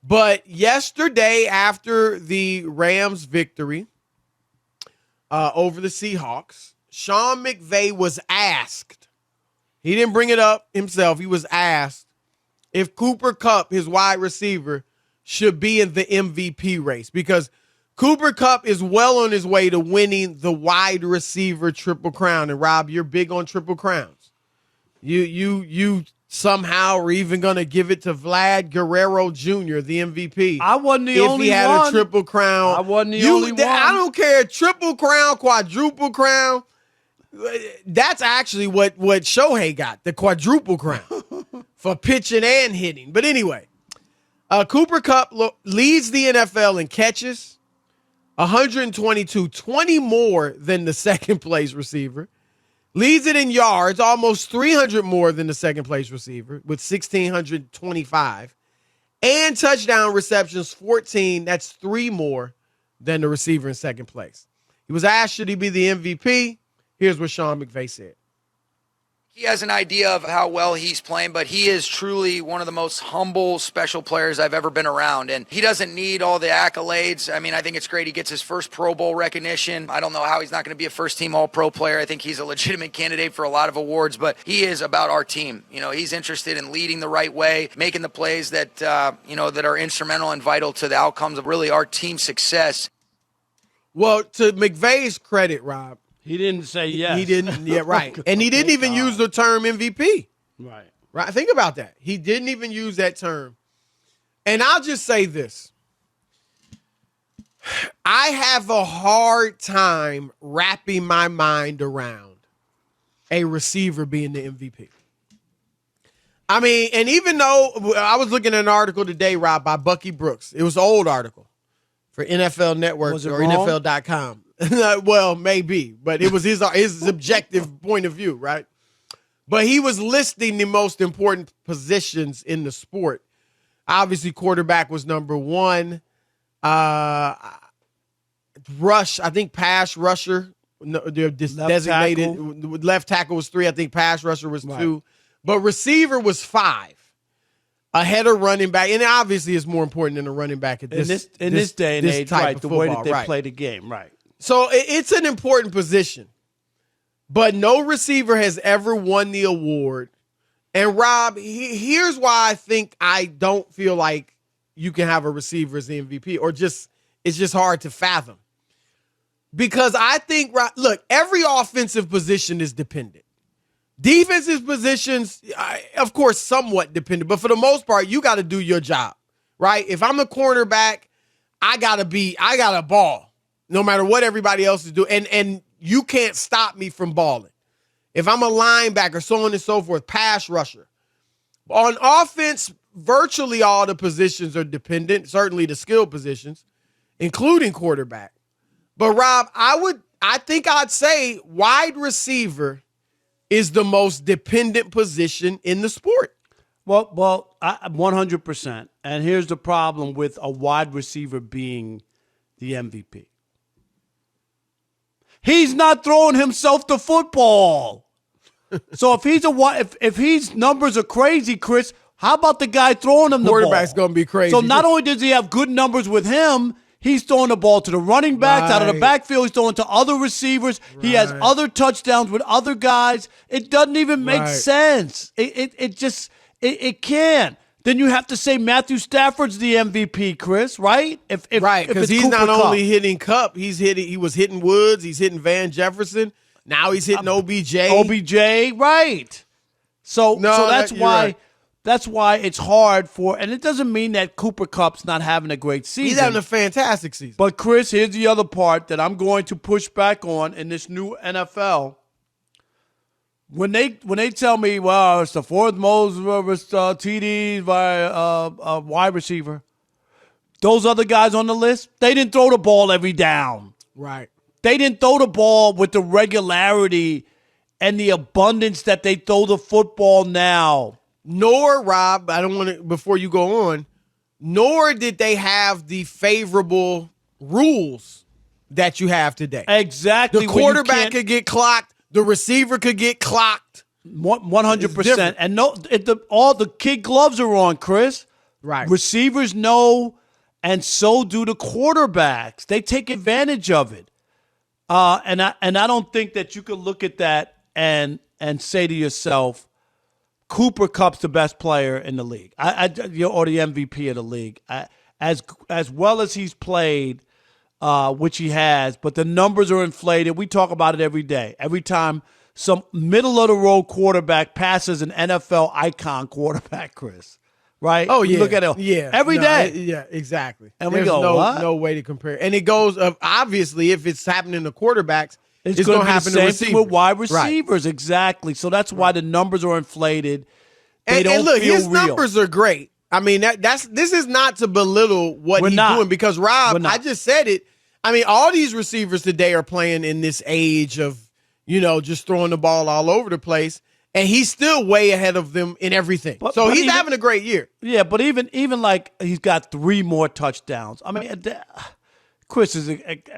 But yesterday, after the Rams' victory over the Seahawks, Sean McVay was asked. He didn't bring it up himself. He was asked if Cooper Kupp, his wide receiver, should be in the MVP race, because Cooper Kupp is well on his way to winning the wide receiver triple crown. And Rob, you're big on triple crowns. You somehow are even going to give it to Vlad Guerrero Jr., the MVP. I wasn't the only one. If he had a triple crown. I wasn't the only one. I don't care. Triple crown, quadruple crown. That's actually what Shohei got, the quadruple crown for pitching and hitting. But anyway, Cooper Kupp leads the NFL in catches, 122, 20 more than the second-place receiver. Leads it in yards, almost 300 more than the second-place receiver with 1,625. And touchdown receptions, 14. That's 3 more than the receiver in second place. He was asked, should he be the MVP? Here's what Sean McVay said. He has an idea of how well he's playing, but he is truly one of the most humble, special players I've ever been around. And he doesn't need all the accolades. I mean, I think it's great he gets his first Pro Bowl recognition. I don't know how he's not going to be a first-team All-Pro player. I think he's a legitimate candidate for a lot of awards, but he is about our team. You know, he's interested in leading the right way, making the plays that, that are instrumental and vital to the outcomes of really our team's success. Well, to McVay's credit, Rob, he didn't say yes. He didn't. Yeah, right. And he didn't even use the term MVP. Right. Right. Think about that. He didn't even use that term. And I'll just say this. I have a hard time wrapping my mind around a receiver being the MVP. I mean, and even though I was looking at an article today, Rob, by Bucky Brooks. It was an old article for NFL Network or NFL.com. Well, maybe, but it was his subjective point of view, right? But he was listing the most important positions in the sport. Obviously, quarterback was number one. Pass rusher, designated. Left tackle was 3. I think pass rusher was 2. But receiver was 5. Ahead of running back, and obviously it's more important than a running back at this day and age, right? The way that they play the game, right? So it's an important position, but no receiver has ever won the award. And Rob, here's why I think I don't feel like you can have a receiver as the MVP, or it's just hard to fathom. Because I think, look, every offensive position is dependent. Defensive positions, of course, somewhat dependent, but for the most part, you got to do your job, right? If I'm a cornerback, I got to ball. No matter what everybody else is doing. And you can't stop me from balling. If I'm a linebacker, so on and so forth, pass rusher. On offense, virtually all the positions are dependent, certainly the skill positions, including quarterback. But Rob, I think I'd say wide receiver is the most dependent position in the sport. Well, 100%. And here's the problem with a wide receiver being the MVP. He's not throwing himself the football. So if his numbers are crazy, Chris, how about the guy throwing him the ball? Quarterback's going to be crazy. So not only does he have good numbers with him, he's throwing the ball to the running backs out of the backfield. He's throwing to other receivers. Right. He has other touchdowns with other guys. It doesn't even make sense. It can't. Then you have to say Matthew Stafford's the MVP, Chris, right? Because he's not only hitting Kupp, he was hitting Woods, he's hitting Van Jefferson. Now he's hitting OBJ. Right. So that's why it's hard and it doesn't mean that Cooper Kupp's not having a great season. He's having a fantastic season. But Chris, here's the other part that I'm going to push back on in this new NFL. When they tell me, well, it's the 4th most TDs by a wide receiver, those other guys on the list, they didn't throw the ball every down. Right. They didn't throw the ball with the regularity and the abundance that they throw the football now. Nor, Rob, I don't want to, before you go on, nor did they have the favorable rules that you have today. Exactly. The quarterback could get clocked. The receiver could get clocked. 100%. And all the kid gloves are on, Chris. Right. Receivers know, and so do the quarterbacks. They take advantage of it. And I don't think that you could look at that and say to yourself, Cooper Kupp's the best player in the league, or the MVP of the league. As well as he's played, which he has, but the numbers are inflated. We talk about it every day. Every time some middle-of-the-road quarterback passes an NFL icon quarterback, Chris, right? Oh, yeah. You look at it every day. Yeah, exactly. And There's we go, what? No way to compare. And it goes, obviously, if it's happening to quarterbacks, it's going to happen to same receivers. thing with wide receivers, Right. Exactly. So that's why the numbers are inflated. They don't and look, feel his real. numbers are great. I mean, this is not to belittle what he's doing, because Rob, I just said it. I mean, all these receivers today are playing in this age of, just throwing the ball all over the place, and he's still way ahead of them in everything. But he's having a great year. Yeah, but even like he's got 3 more touchdowns. I mean, Chris,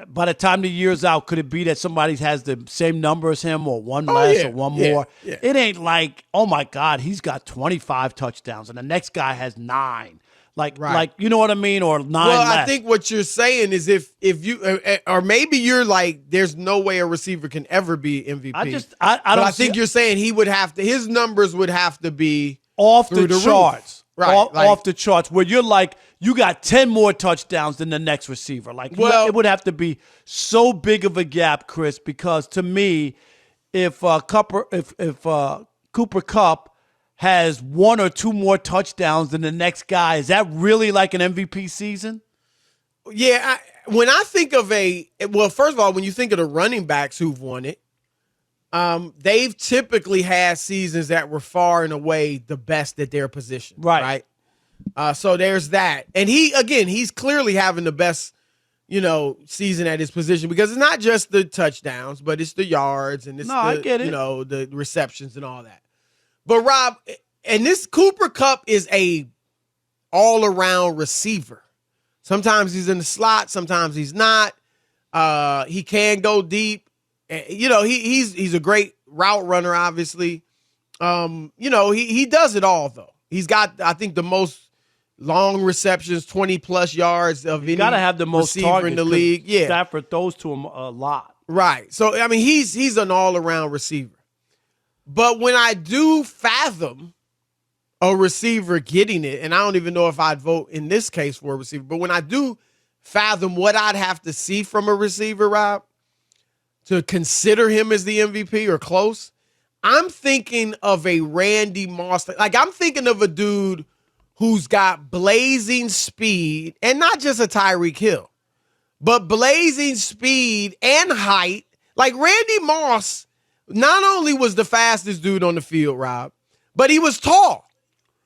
by the time the year's out, could it be that somebody has the same number as him, or one less or one more? Yeah. It ain't like, oh my God, he's got 25 touchdowns and the next guy has 9. Like you know what I mean, or 9 Well, less. I think what you're saying is if you, or maybe you're like, there's no way a receiver can ever be MVP. I think you're saying he would have to, his numbers would have to be off the roof. charts. Right, off the charts, where you're like, you got 10 more touchdowns than the next receiver. It would have to be so big of a gap, Chris, because to me, if Cooper Kupp has 1 or 2 more touchdowns than the next guy, is that really like an MVP season? Yeah, when I think of first of all, when you think of the running backs who've won it, they've typically had seasons that were far and away the best at their position. Right. So there's that. And he's clearly having the best, season at his position, because it's not just the touchdowns, but it's the yards and I get it. The receptions and all that. But Rob, and this Cooper Kupp is a all-around receiver. Sometimes he's in the slot, sometimes he's not. He can go deep. He's a great route runner, obviously. He does it all, though. He's got, I think, the most long receptions, 20-plus yards of any gotta have the most receiver targets in the league. Yeah. Stafford throws to him a lot. Right. So, I mean, he's an all-around receiver. But when I do fathom a receiver getting it, and I don't even know if I'd vote in this case for a receiver, but when I do fathom what I'd have to see from a receiver, Rob, to consider him as the MVP or close, I'm thinking of a Randy Moss. Like, I'm thinking of a dude who's got blazing speed, and not just a Tyreek Hill, but blazing speed and height. Like, Randy Moss not only was the fastest dude on the field, Rob, but he was tall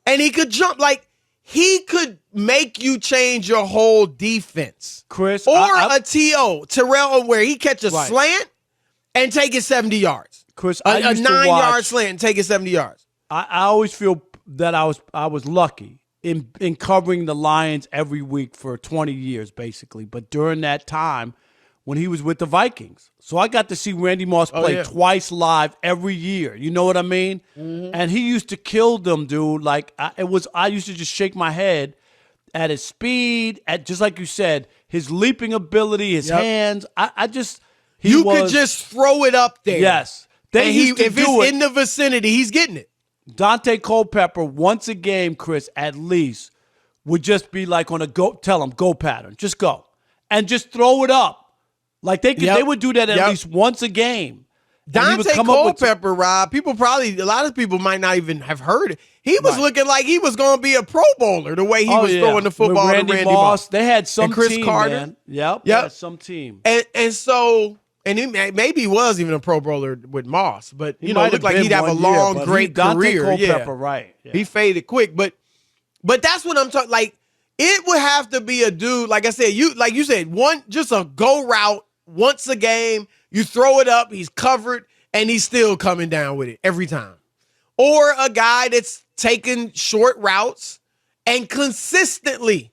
and he could jump. Like, he could make you change your whole defense. Chris. Or a T.O., Terrell, where he catch a slant and take it 70 yards. Chris, a 9-yard slant and take it 70 yards. I always feel that I was lucky in covering the Lions every week for 20 years, basically. But during that time, when he was with the Vikings. So I got to see Randy Moss play twice live every year. You know what I mean? Mm-hmm. And he used to kill them, dude. Like, I used to just shake my head at his speed, at, just like you said, his leaping ability, his hands. You could just throw it up there. Yes. If it's in the vicinity, he's getting it. Dante Culpepper, once a game, Chris, at least, would just be like on a go pattern. Just go. And just throw it up. Like, they would do that at least once a game. Dante Culpepper, Rob, a lot of people might not even have heard it. He was looking like he was going to be a Pro Bowler the way he was throwing the football to Randy Moss. They had some and Chris team, Carter. Man. Yep. They had some team. And so, and maybe he was even a Pro Bowler with Moss, but, it looked like he'd have a long, great career. Dante Culpepper, right. Yeah. He faded quick, but that's what I'm talking, like, it would have to be a dude, like I said, you said, just a go route once a game, you throw it up, he's covered, and he's still coming down with it every time. Or a guy that's taking short routes and consistently,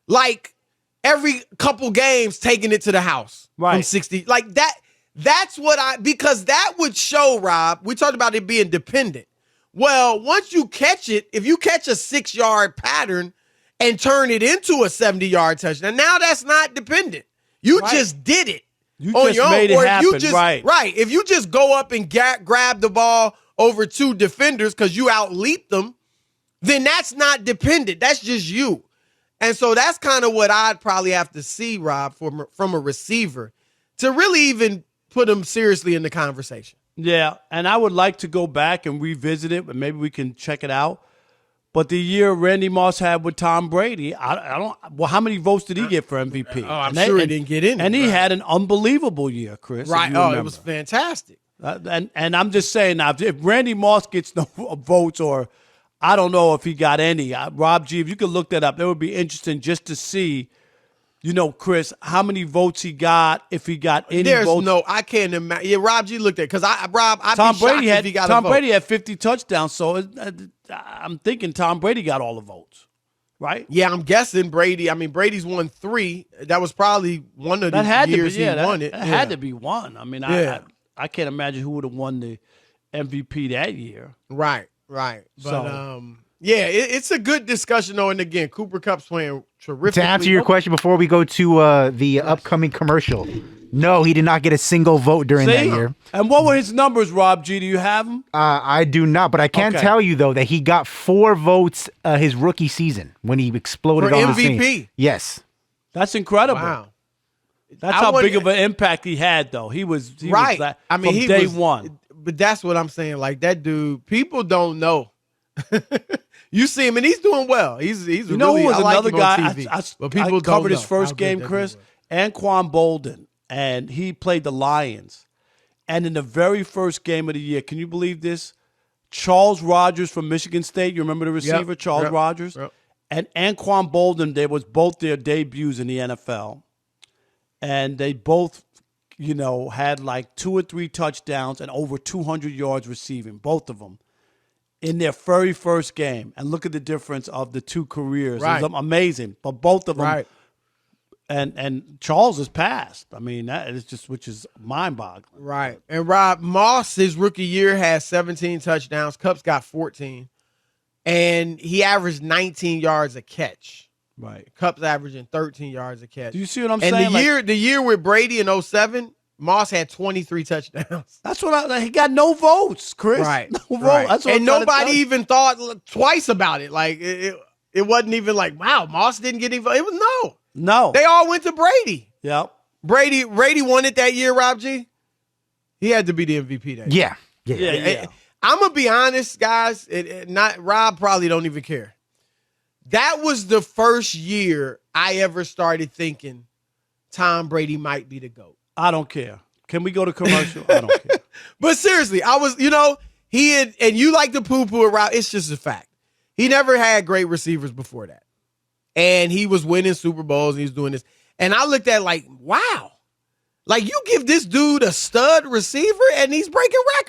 like every couple games, taking it to the house from 60. Like that. That's what because that would show, Rob, we talked about it being dependent. Well, once you catch it, if you catch a 6-yard pattern and turn it into a 70-yard touchdown. Now that's not dependent. You just did it. You just made it happen, right? Right. If you just go up and grab the ball over 2 defenders because you out-leaped them, then that's not dependent. That's just you. And so that's kind of what I'd probably have to see, Rob, from a receiver to really even put him seriously in the conversation. Yeah, and I would like to go back and revisit it, but maybe we can check it out. But the year Randy Moss had with Tom Brady, I don't. Well, how many votes did he get for MVP? Oh, I'm sure he didn't get in. And he had an unbelievable year, Chris. Right. Oh, it was fantastic. And I'm just saying now, if Randy Moss gets no votes, or I don't know if he got any, Rob G, if you could look that up, that would be interesting just to see. Chris, how many votes he got, if he got any votes. I can't imagine. Yeah, Rob G looked at it because I'd Tom be Brady shocked if he got Tom a vote. Brady had 50 touchdowns, so I'm thinking Tom Brady got all the votes, right? Yeah, I'm guessing Brady. I mean, Brady's won 3. That was probably one of the years he won it. That had to be one. I mean, I can't imagine who would have won the MVP that year. Right. But it's a good discussion though. And again, Cooper Kupp's playing terrific. To answer your question before we go to the upcoming commercial, no, he did not get a single vote during that year. And what were his numbers, Rob G? Do you have them? I do not, but I can tell you though that he got 4 votes his rookie season when he exploded for on MVP. the scene. Yes, that's incredible. Wow. That's how big of an impact he had, though. He was right. I mean, from day one. But that's what I'm saying. Like that dude, people don't know. You see him, and he's doing well. He's who was another guy? But people I covered his know first game, Chris. Anquan Bolden, and he played the Lions. And in the very first game of the year, can you believe this? Charles Rogers from Michigan State. You remember the receiver, Charles Rogers? Yep. And Anquan Bolden, they was both their debuts in the NFL. And they both, had like 2 or 3 touchdowns and over 200 yards receiving, both of them, in their very first game. And look at the difference of the 2 careers. Right. It was amazing. But both of them. Right. And Charles is passed. I mean, that is just, which is mind-boggling. Right. And Rob Moss, his rookie year, has 17 touchdowns. Kupp's got 14. And he averaged 19 yards a catch. Right. Kupp's averaging 13 yards a catch. Do you see what I'm saying? And the year with Brady in 2007, Moss had 23 touchdowns. That's what he got no votes, Chris. Right. No votes. Right. That's what and nobody even thought twice about it. Like it wasn't even like, wow, Moss didn't get any votes. It was no. They all went to Brady. Yep. Brady won it that year, Rob G. He had to be the MVP that year. Yeah. I'm gonna be honest, guys. Rob probably don't even care. That was the first year I ever started thinking Tom Brady might be the GOAT. I don't care. Can we go to commercial? I don't care. But seriously, I was, he had, and you like to poo-poo it, Rob. It's just a fact. He never had great receivers before that. And he was winning Super Bowls and he was doing this. And I looked at like, wow. Like you give this dude a stud receiver and he's breaking records.